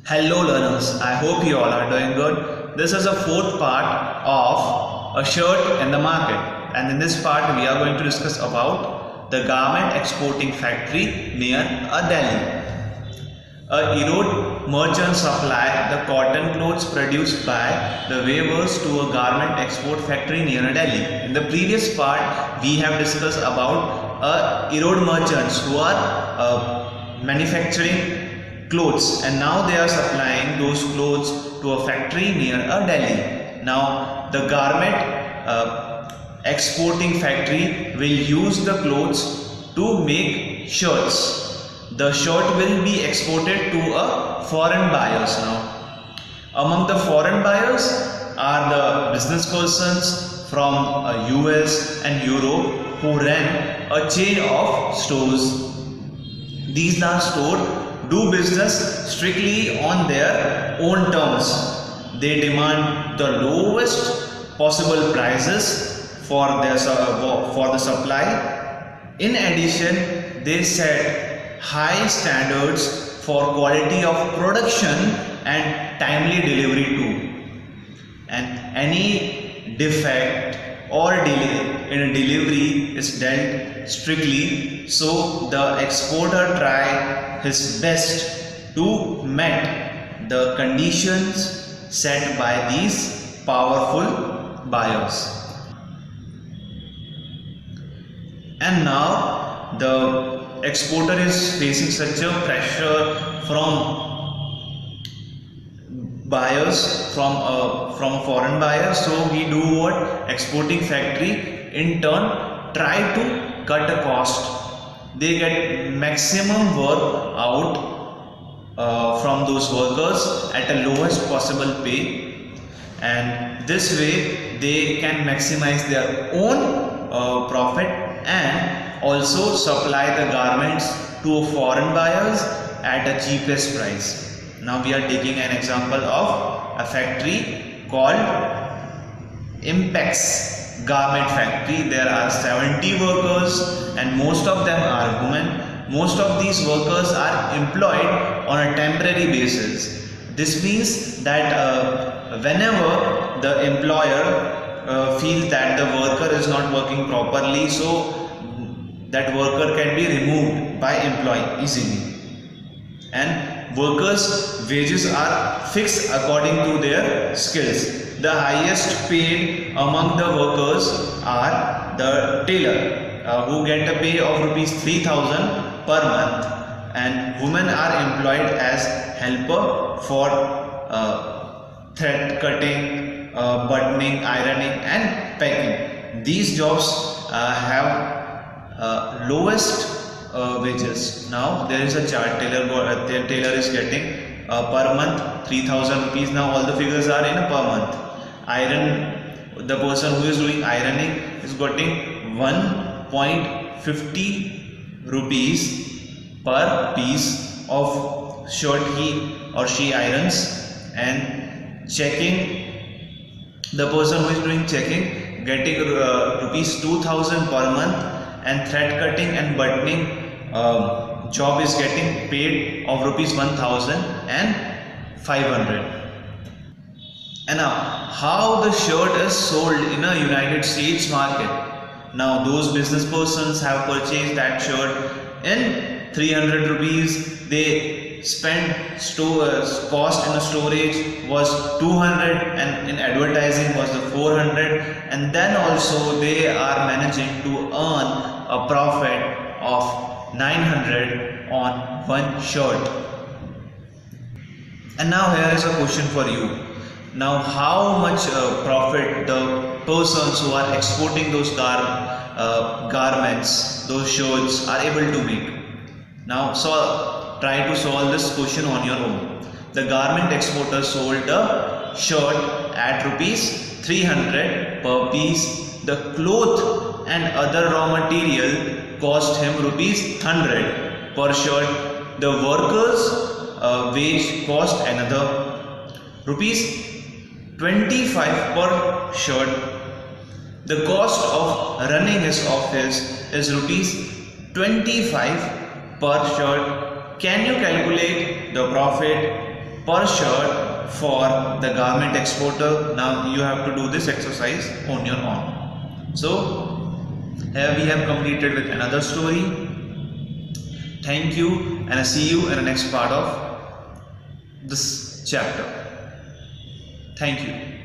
Hello learners, I hope you all are doing good. This is a fourth part of a shirt in the market, and in this part we are going to discuss about the garment exporting factory near Delhi. A Erode merchant supply the cotton clothes produced by the weavers to a garment export factory near Delhi. In the previous part we have discussed about Erode merchants who are manufacturing clothes, and now they are supplying those clothes to a factory near Delhi. Now the garment exporting factory will use the clothes to make shirts. The shirt will be exported to a foreign buyers. Now among the foreign buyers are the business persons from US and Europe who ran a chain of stores. These are stores do business strictly on their own terms. They demand the lowest possible prices for the supply. In addition, they set high standards for quality of production and timely delivery too. And any defect or delay in a delivery is dealt strictly, so the exporter try his best to meet the conditions set by these powerful buyers. And now the exporter is facing such a pressure from buyers, from foreign buyers, so he do what? Exporting factory in turn try to cut a cost. They get maximum work out from those workers at the lowest possible pay, and this way they can maximize their own profit and also supply the garments to foreign buyers at the cheapest price. Now we are taking an example of a factory called Impex garment factory. There are 70 workers and most of them are women. Most of these workers are employed on a temporary basis. This means that whenever the employer feels that the worker is not working properly, so that worker can be removed by employee easily. And workers' wages are fixed according to their skills. The highest paid among the workers are the tailor, who get a pay of rupees 3,000 per month, and women are employed as helper for thread cutting, buttoning, ironing and packing. These jobs have lowest wages. Now there is a chart. Tailor is getting per month 3,000 rupees. Now all the figures are in per month. The person who is doing ironing is getting 1.50 rupees per piece of shirt he or she irons, and checking, the person who is doing checking getting rupees 2,000 per month, and thread cutting and buttoning job is getting paid of rupees 1,500. And now how the shirt is sold in a United States market. Now those business persons have purchased that shirt in 300 rupees. They spend cost in a storage was 200, and in advertising was the 400, and then also they are managing to earn a profit of 900 on one shirt. And now here is a question for you. Now how much profit the persons who are exporting those garments, those shirts, are able to make? Now try to solve this question on your own. The garment exporter sold the shirt at rupees 300 per piece. The cloth and other raw material cost him rupees 100 per shirt. The workers' wage cost another rupees 25 per shirt. The cost of running his office is rupees 25 per shirt. Can you calculate the profit per shirt for the garment exporter. Now you have to do this exercise on your own. So here we have completed with another story. Thank you, and I see you in the next part of this chapter. Thank you.